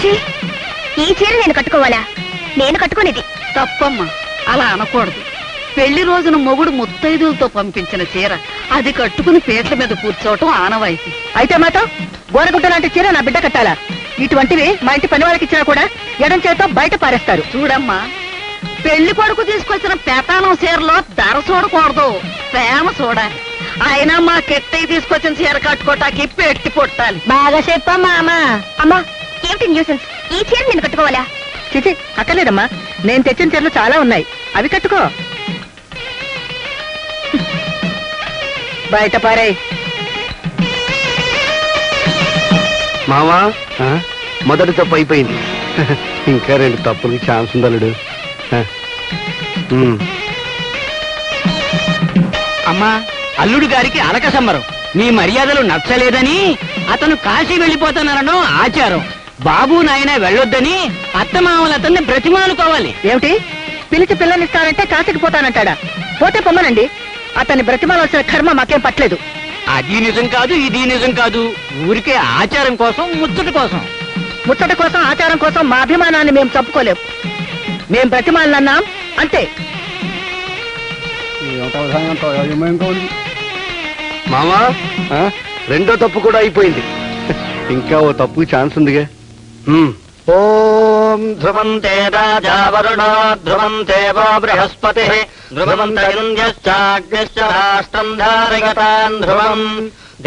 చిచి, ఈ చీర నేను కట్టుకోవాలా? నేను కట్టుకునేది. తప్పమ్మా, అలా అనకూడదు. పెళ్లి రోజున మొగుడు ముత్తైదులతో పంపించిన చీర అది కట్టుకుని పీటల మీద కూర్చోవటం ఆనవాయితీ. అయితే మాత్రం గోరగుడ్డ లాంటి చీర నా బిడ్డ కట్టాలా? ఇటువంటివి మా ఇంటి పని వాళ్ళకి ఇచ్చినా కూడా ఎడం చేతో బయట పారేస్తారు. చూడమ్మా, పెళ్లి కొడుకు తీసుకొచ్చిన పెతానం చీరలో ధర చూడకూడదు, ప్రేమ చూడాలి. అయినా మా కెట్టయి తీసుకొచ్చిన చీర కట్టుకోటానికి పెట్టి పొట్టాలి. బాగా చెప్పమ్మా. అమ్మా, ఏమిటి న్యూసెన్స్? ఈ చీర నేను కట్టుకోవాలా? చిచి, అక్కర్లేదమ్మా. నేను తెచ్చిన చీరలు చాలా ఉన్నాయి, అవి కట్టుకో. బయట పారే. మావా, మొదటి తప్పు అయిపోయింది. ఇంకా 2 తప్పులకి ఛాన్స్ ఉందలుడు. అమ్మా, అల్లుడు గారికి అలక సంబరం. మీ మర్యాదలు నచ్చలేదని అతను కాశీ వెళ్ళిపోతున్నారనో ఆచారం. బాబు నాయన వెళ్ళొద్దని అత్తమామలు అతన్ని బ్రతిమాలుకోవాలి. ఏమిటి, పిలిచి పిల్లనిస్తానంటే కాశీకి పోతానంటాడా? పోతే పొమ్మనండి. అతన్ని బ్రతిమాలవలసిన కర్మ మాకేం పట్టలేదు. అది నిజం కాదు, ఇది నిజం కాదు. ఊరికే ఆచారం కోసం, ముచ్చట కోసం. ముచ్చట కోసం, ఆచారం కోసం మా అభిమానాన్ని మేము చంపుకోలేం. మేం బ్రతిమాలన్నాం అంతే. మావా, 2వ తప్పు కూడా అయిపోయింది. ఇంకా ఓ తప్పు ఛాన్స్ ఉందిగా. ఓం ధ్రువంతే రాజా వరుణో ధ్రువంతే వో బృహస్పతి ధ్రువంతయుంధ్యశ్చాగ్నిశ్చ రాష్ట్రం ధారయతాన్ ధ్రువం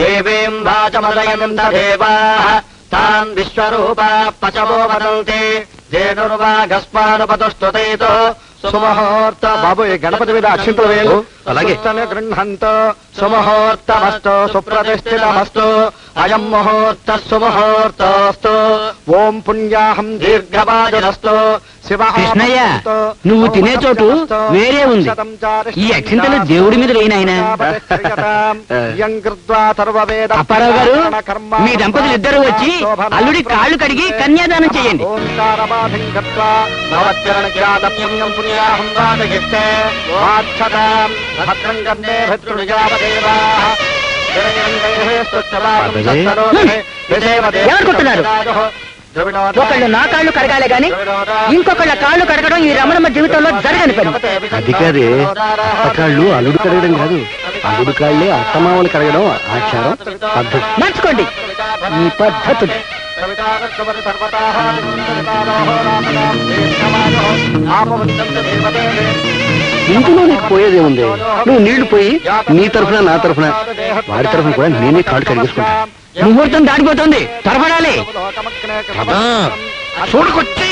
దేవీం వాచమదయంత దేవాః తాన్ విశ్వరూపా పచవో వదంతే జేనుర్వాగస్మానుపతుష్టుతేతో సుముహూర్త. బాబు, ఈ గణపతి మీద అక్షింతలు వేయండి. అలాగే. గృహంతో సుముహూర్తమస్తు సుప్రతిష్ఠితమస్తు అయం ముహూర్త సుముహూర్తోస్తు. ఓం పుణ్యాహం దీర్ఘవాజురస్తు. కృష్ణయ్య, నువ్వు తినే చోటు వేరే ఉంది. ఈ అక్షింతలు దేవుడి మీద వేయినాయన. అప్పారావు గారు, మీ దంపతులు ఇద్దరు వచ్చి అల్లుడి కాళ్ళు కడిగి కన్యాదానం చేయండి. ఏమనుకుంటున్నారు? ఒకళ్ళు నా కాళ్ళు కడగాలే గాని ఇంకొకళ్ళ కాళ్ళు కడగడం ఈ రమణమ్మ జీవితంలో జరగని పని. అది కాదే, అత్తకాళ్ళు అల్లుడు కడగడం కాదు, అల్లుడు కాళ్ళే అత్తమామలు కడగడం ఆచారం, పద్ధతి. మార్చుకోండి ఈ పద్ధతులు. ఇందులో నీకు పోయేదేముంది? నువ్వు నీళ్లు పోయి నీ తరఫున నా తరఫున వాడి తరఫున కూడా నేనే కాళ్ళు కడిగేసుకుంటా. ముహూర్తం దాటిపోతుంది, త్వరపడాలి. చూడకొచ్చి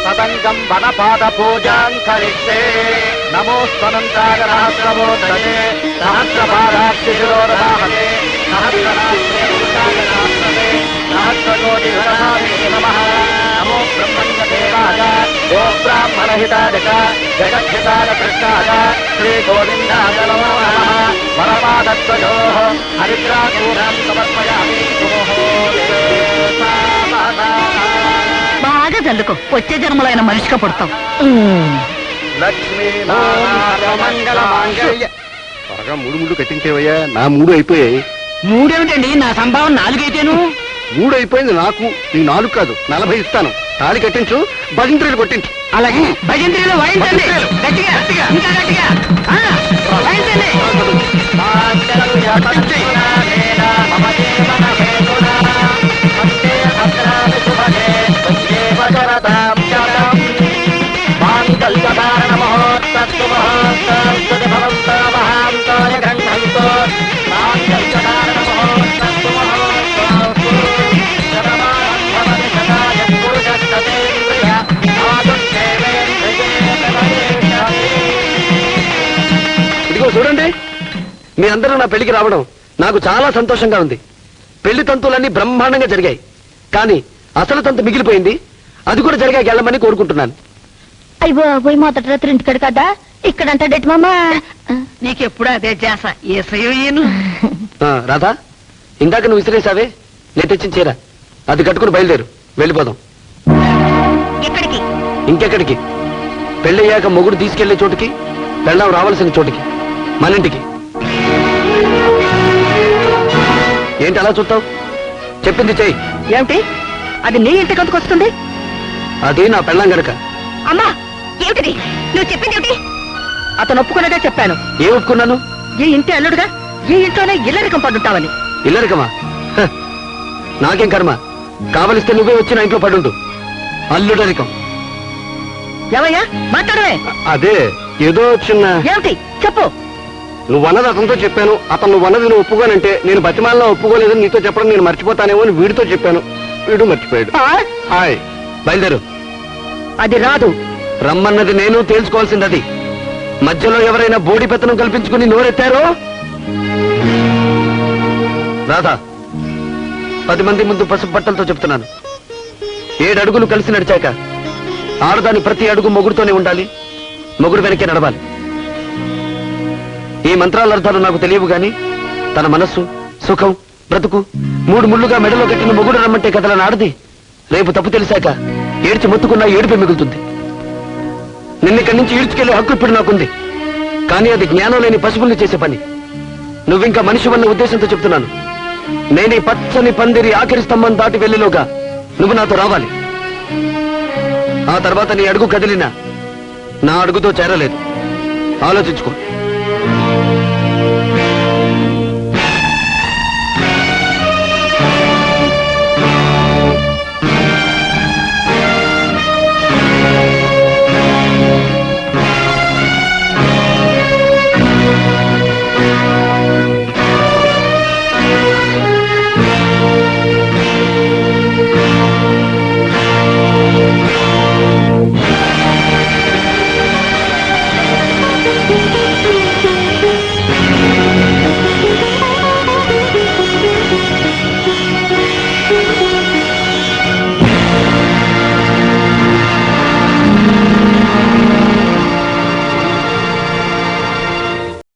సతంగం వనపాద పూజాం కరిష్యే నమోస్వనంతాయ సహస్రమూర్తయే సహస్రపాదాక్షిశిరోరవాహనే సహస్రనామేకాయ నామస్తే సహస్రకోటిధరాయ నమః. నమో బ్రహ్మణ్యదేవాయ ఓ బ్రాహ్మణహితాయ జగద్హితాయ కృష్ణాయ శ్రీ గోవిందాయ నమో నమః. వరపాదత్వయోః హరిద్రాకూరం సమర్పయామి. బాగా చల్లుకో, వచ్చే జన్మలైన మనిషిగా పుడతాం. త్వరగా 3 కట్టించేవయ్యా, నా 3 అయిపోయాయి. 3 ఏమిటండి, నా సంభావన 4 అయితేను. 3 అయిపోయింది నాకు, నీ 4 కాదు 40 ఇస్తాను. తాళి కట్టించు, భజంత్రీలు కొట్టించు. అలాగే, భజంత్రీలు వాయించండి, గట్టిగా ఇంకా గట్టిగా వాయించండి. ఇదిగో చూడండి, మీ అందరూ నా పెళ్లికి రావడం నాకు చాలా సంతోషంగా ఉంది. పెళ్లి తంతులన్నీ బ్రహ్మాండంగా జరిగాయి, కానీ అసలు తంతు మిగిలిపోయింది. అది కూడా జరిగాక వెళ్ళమని కోరుకుంటున్నాను. అయ్యో పోయి మొదటి రాత్రి ఇంటికాడు కదా, ఇక్కడంటే డెట్ మామా. నీకెప్పుడు అదే చేస ఏసయ్యను. రాధా, ఇందాక నువ్వు విసిరేసావే, నేను తెచ్చిన చీర అది కట్టుకుని బయలుదేరు, వెళ్ళిపోదాం. ఎక్కడికి? ఇంకెక్కడికి? పెళ్ళయ్యాక మొగుడు తీసుకెళ్లే చోటుకి, పెళ్ళాం రావాల్సిన చోటుకి. మన ఇంటికి. ఏంటి అలా చూస్తావు? చెప్పింది చెయ్యి. ఏమిటి అది నీ ఇంటికి ఎందుకు వస్తుంది? అది నా పెళ్ళం గనక. అమ్మా ఏమిటిది నువ్వు చెప్పింది ఏమిటి? అతను ఒప్పుకున్నదే చెప్పాను. ఏ ఒప్పుకున్నాను? ఈ ఇంటి అల్లుడుగా ఈ ఇంట్లోనే ఇల్లరికం పడుంటావని. ఇల్లరికమా? హ, నాకేం కర్మ. కావలిస్తే నువ్వే వచ్చి నా ఇంట్లో పడుండు. అల్లుడరికం. ఏమయ్యా మాట్లాడవే. అదే ఏదో చిన్న. ఏమిటి చెప్పు. నువ్వన్నది అతనితో చెప్పాను. అతను నువ్వన్నది నువ్వు ఒప్పుకోనంటే నేను బతిమాలలో ఒప్పుకోలేదని నీతో చెప్పడం నేను మర్చిపోతానేమో అని వీడితో చెప్పాను. వీడు మర్చిపోయాడు. హాయ్, బయలుదేరు. అది రాదు. రమ్మన్నది నేను, తేల్చుకోవాల్సింది అది. మధ్యలో ఎవరైనా బోడి పెత్తనం కల్పించుకుని నోరెత్తారో రాధా, 10 మంది ముందు పసుపు బట్టలతో చెప్తున్నాను. 7 అడుగులు కలిసి నడిచాక ఆడదాని ప్రతి అడుగు మొగుడుతోనే ఉండాలి, మొగుడు వెనకే నడవాలి. ఈ మంత్రాల అర్థాలు నాకు తెలియవు గాని తన మనస్సు, సుఖం, బ్రతుకు 3 ముళ్ళుగా మెడలో కట్టిన మొగుడు రమ్మంటే కదల నాడది రేపు తప్పు తెలిసాక ఏడ్చి మొత్తుకున్నా ఏడుపే మిగులుతుంది. నిన్నిక్కడి నుంచి ఈడ్చుకెళ్లే హక్కు ఇప్పుడు నాకుంది. కానీ అది జ్ఞానం లేని పశువుల్ని చేసే పని. నువ్వింకా మనిషివన్న ఉద్దేశంతో చెప్తున్నాను. నేనీ పచ్చని పందిరి ఆఖరి స్తంభం దాటి వెళ్లిలోగా నువ్వు నాతో రావాలి. ఆ తర్వాత నీ అడుగు కదిలినా నా అడుగుతో చేరలేదు. ఆలోచించుకో.